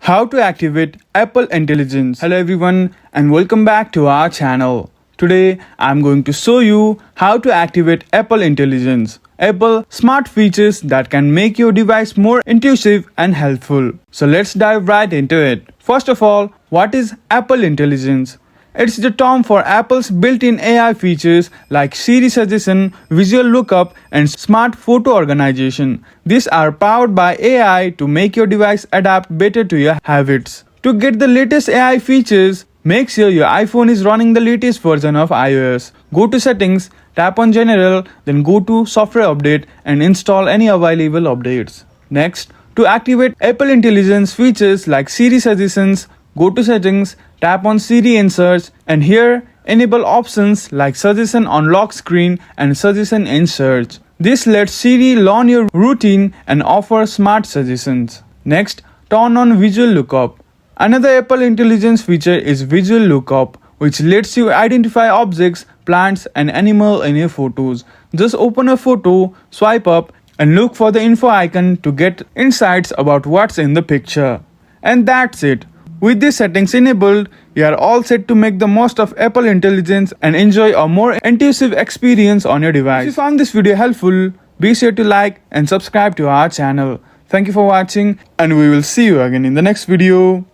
How to activate Apple Intelligence. Hello everyone and welcome back to our channel. Today I'm going to show you how to activate Apple Intelligence. Apple smart features that can make your device more intuitive and helpful. So let's dive right into it. First of all, what is Apple Intelligence? It's the term for Apple's built-in AI features like Siri suggestion, visual lookup, and smart photo organization. These are powered by AI to make your device adapt better to your habits. To get the latest AI features, make sure your iPhone is running the latest version of iOS. Go to Settings, tap on General, then go to Software Update and install any available updates. Next, to activate Apple Intelligence features like Siri suggestions, go to Settings, tap on Siri in search, and here enable options like Suggestion on Lock Screen and Suggestion in Search. This lets Siri learn your routine and offer smart suggestions. Next, turn on Visual Lookup. Another Apple Intelligence feature is Visual Lookup, which lets you identify objects, plants, and animals in your photos. Just open a photo, swipe up, and look for the info icon to get insights about what's in the picture. And that's it. With these settings enabled, you are all set to make the most of Apple Intelligence and enjoy a more intuitive experience on your device. If you found this video helpful, be sure to like and subscribe to our channel. Thank you for watching and we will see you again in the next video.